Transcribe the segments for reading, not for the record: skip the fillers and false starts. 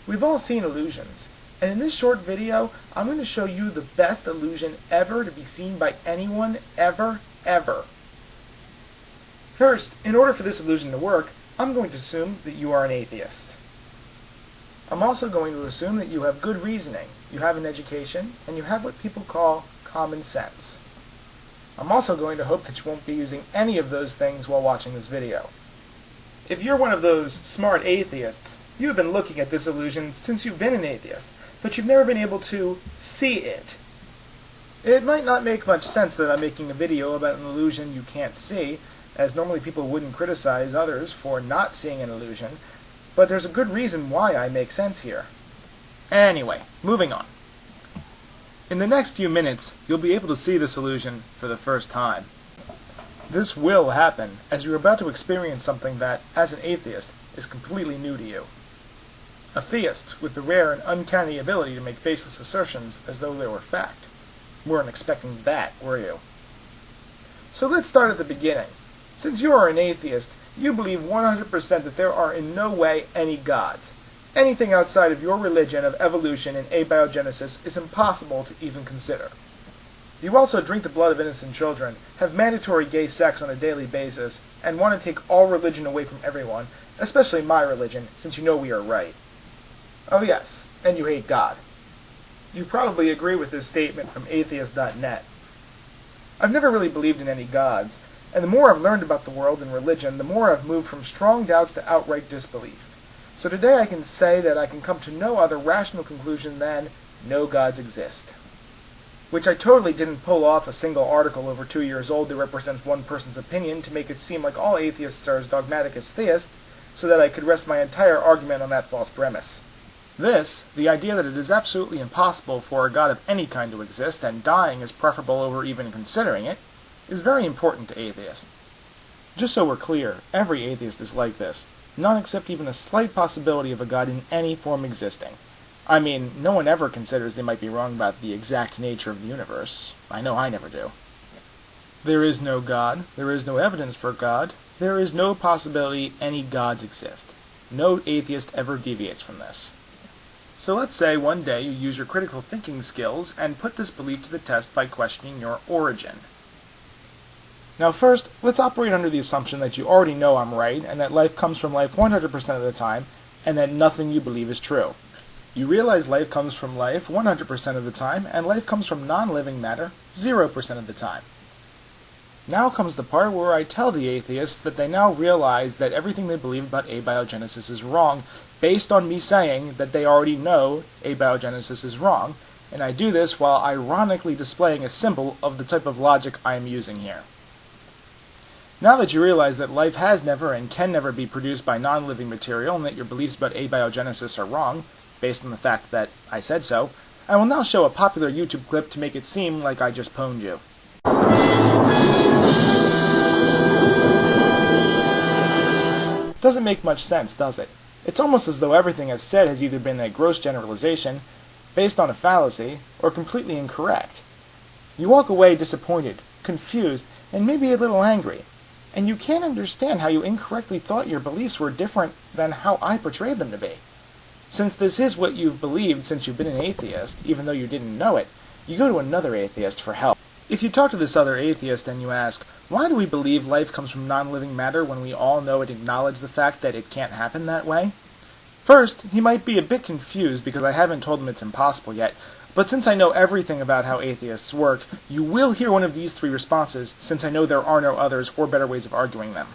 We've all seen illusions, and in this short video, I'm going to show you the best illusion ever to be seen by anyone, ever. First, in order for this illusion to work, I'm going to assume that you are an atheist. I'm also going to assume that you have good reasoning, you have an education, and you have what people call common sense. I'm also going to hope that you won't be using any of those things while watching this video. If you're one of those smart atheists, you have been looking at this illusion since you've been an atheist, but you've never been able to see it. It might not make much sense that I'm making a video about an illusion you can't see, as normally people wouldn't criticize others for not seeing an illusion, but there's a good reason why I make sense here. Anyway, moving on. In the next few minutes, you'll be able to see this illusion for the first time. This will happen as you're about to experience something that, as an atheist, is completely new to you. A theist with the rare and uncanny ability to make baseless assertions as though they were fact. Weren't expecting that, were you? So let's start at the beginning. Since you are an atheist, you believe 100% that there are in no way any gods. Anything outside of your religion of evolution and abiogenesis is impossible to even consider. You also drink the blood of innocent children, have mandatory gay sex on a daily basis, and want to take all religion away from everyone, especially my religion, since you know we are right. Oh yes, and you hate God. You probably agree with this statement from atheist.net. I've never really believed in any gods, and the more I've learned about the world and religion, the more I've moved from strong doubts to outright disbelief. So today I can say that I can come to no other rational conclusion than no gods exist. Which I totally didn't pull off a single article over 2 years old that represents one person's opinion to make it seem like all atheists are as dogmatic as theists, so that I could rest my entire argument on that false premise. This, the idea that it is absolutely impossible for a god of any kind to exist, and dying is preferable over even considering it, is very important to atheists. Just so we're clear, every atheist is like this. None accept even a slight possibility of a god in any form existing. I mean, no one ever considers they might be wrong about the exact nature of the universe. I know I never do. There is no God. There is no evidence for God. There is no possibility any gods exist. No atheist ever deviates from this. So let's say one day you use your critical thinking skills and put this belief to the test by questioning your origin. Now first, let's operate under the assumption that you already know I'm right, and that life comes from life 100% of the time, and that nothing you believe is true. You realize life comes from life 100% of the time, and life comes from non-living matter 0% of the time. Now comes the part where I tell the atheists that they now realize that everything they believe about abiogenesis is wrong, based on me saying that they already know abiogenesis is wrong, and I do this while ironically displaying a symbol of the type of logic I am using here. Now that you realize that life has never and can never be produced by non-living material, and that your beliefs about abiogenesis are wrong, based on the fact that I said so, I will now show a popular YouTube clip to make it seem like I just pwned you. Doesn't make much sense, does it? It's almost as though everything I've said has either been a gross generalization, based on a fallacy, or completely incorrect. You walk away disappointed, confused, and maybe a little angry, and you can't understand how you incorrectly thought your beliefs were different than how I portrayed them to be. Since this is what you've believed since you've been an atheist, even though you didn't know it, you go to another atheist for help. If you talk to this other atheist and you ask, why do we believe life comes from non-living matter when we all know and acknowledge the fact that it can't happen that way? First, he might be a bit confused because I haven't told him it's impossible yet, but since I know everything about how atheists work, you will hear one of these three responses, since I know there are no others or better ways of arguing them.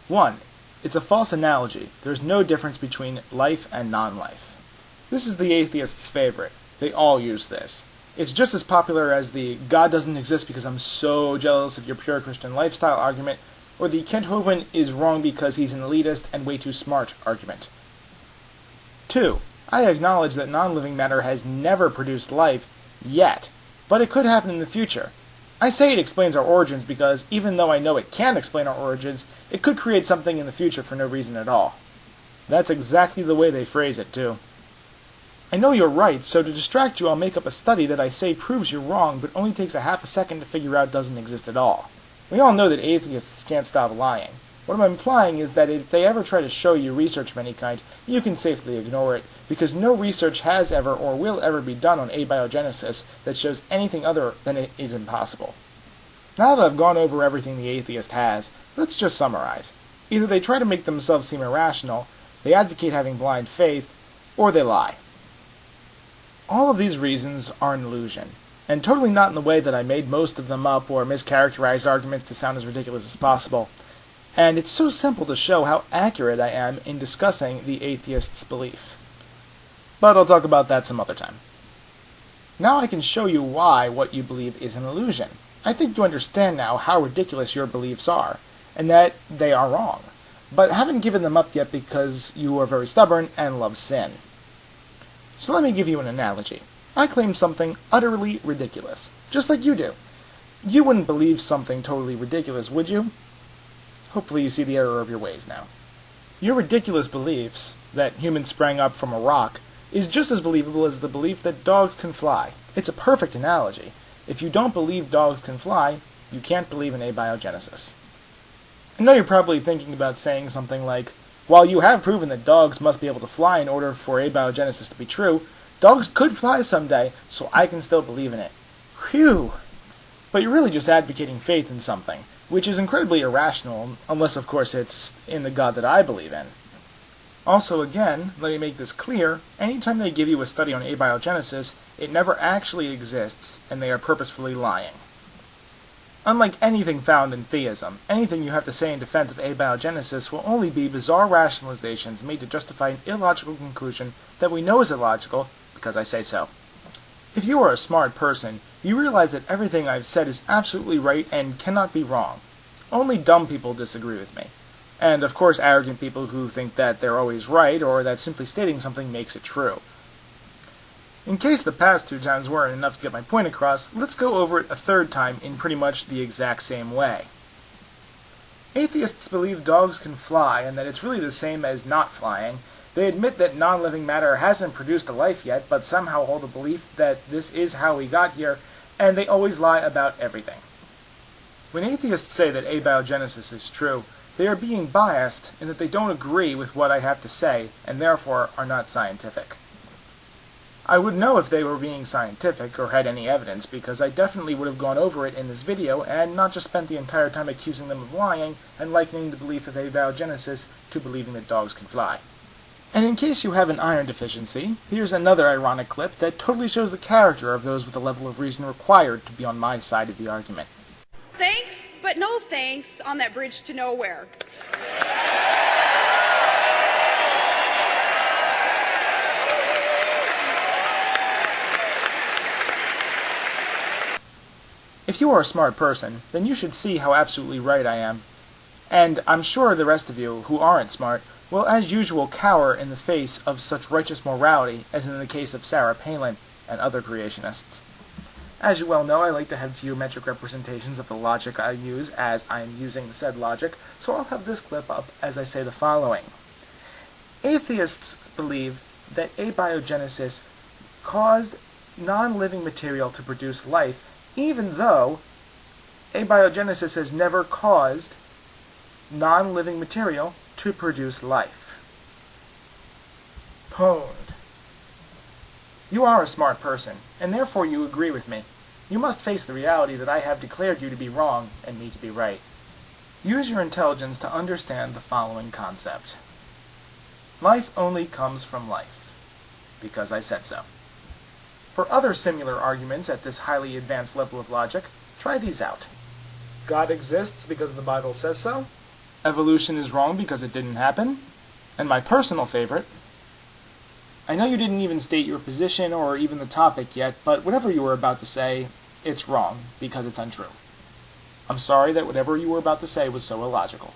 1. It's a false analogy. There's no difference between life and non-life. This is the atheist's favorite. They all use this. It's just as popular as the God doesn't exist because I'm so jealous of your pure Christian lifestyle argument, or the Kent Hovind is wrong because he's an elitist and way too smart argument. 2. I acknowledge that non-living matter has never produced life yet, but it could happen in the future. I say it explains our origins because, even though I know it can explain our origins, it could create something in the future for no reason at all. That's exactly the way they phrase it, too. I know you're right, so to distract you I'll make up a study that I say proves you're wrong, but only takes a half a second to figure out doesn't exist at all. We all know that atheists can't stop lying. What I'm implying is that if they ever try to show you research of any kind, you can safely ignore it, because no research has ever or will ever be done on abiogenesis that shows anything other than it is impossible. Now that I've gone over everything the atheist has, let's just summarize. Either they try to make themselves seem irrational, they advocate having blind faith, or they lie. All of these reasons are an illusion, and totally not in the way that I made most of them up or mischaracterized arguments to sound as ridiculous as possible. And it's so simple to show how accurate I am in discussing the atheist's belief. But I'll talk about that some other time. Now I can show you why what you believe is an illusion. I think you understand now how ridiculous your beliefs are, and that they are wrong, but haven't given them up yet because you are very stubborn and love sin. So let me give you an analogy. I claim something utterly ridiculous, just like you do. You wouldn't believe something totally ridiculous, would you? Hopefully you see the error of your ways now. Your ridiculous beliefs, that humans sprang up from a rock, is just as believable as the belief that dogs can fly. It's a perfect analogy. If you don't believe dogs can fly, you can't believe in abiogenesis. I know you're probably thinking about saying something like, while you have proven that dogs must be able to fly in order for abiogenesis to be true, dogs could fly someday, so I can still believe in it. Phew! But you're really just advocating faith in something, which is incredibly irrational, unless of course it's in the God that I believe in. Also, again, let me make this clear, anytime they give you a study on abiogenesis, it never actually exists, and they are purposefully lying. Unlike anything found in theism, anything you have to say in defense of abiogenesis will only be bizarre rationalizations made to justify an illogical conclusion that we know is illogical because I say so. If you are a smart person, you realize that everything I've said is absolutely right and cannot be wrong. Only dumb people disagree with me. And of course arrogant people who think that they're always right or that simply stating something makes it true. In case the past 2 times weren't enough to get my point across, let's go over it a third time in pretty much the exact same way. Atheists believe dogs can fly and that it's really the same as not flying. They admit that non-living matter hasn't produced a life yet, but somehow hold the belief that this is how we got here, and they always lie about everything. When atheists say that abiogenesis is true, they are being biased in that they don't agree with what I have to say, and therefore are not scientific. I would know if they were being scientific or had any evidence, because I definitely would have gone over it in this video and not just spent the entire time accusing them of lying and likening the belief of abiogenesis to believing that dogs can fly. And in case you have an iron deficiency, here's another ironic clip that totally shows the character of those with the level of reason required to be on my side of the argument. Thanks, but no thanks on that bridge to nowhere. If you are a smart person, then you should see how absolutely right I am. And I'm sure the rest of you, who aren't smart, will as usual cower in the face of such righteous morality as in the case of Sarah Palin and other creationists. As you well know, I like to have geometric representations of the logic I use as I am using said logic, so I'll have this clip up as I say the following. Atheists believe that abiogenesis caused non-living material to produce life, even though abiogenesis has never caused non-living material to produce life. Pwned. You are a smart person, and therefore you agree with me. You must face the reality that I have declared you to be wrong and me to be right. Use your intelligence to understand the following concept. Life only comes from life, because I said so. For other similar arguments at this highly advanced level of logic, try these out. God exists because the Bible says so. Evolution is wrong because it didn't happen. And my personal favorite, I know you didn't even state your position or even the topic yet, but whatever you were about to say, it's wrong because it's untrue. I'm sorry that whatever you were about to say was so illogical.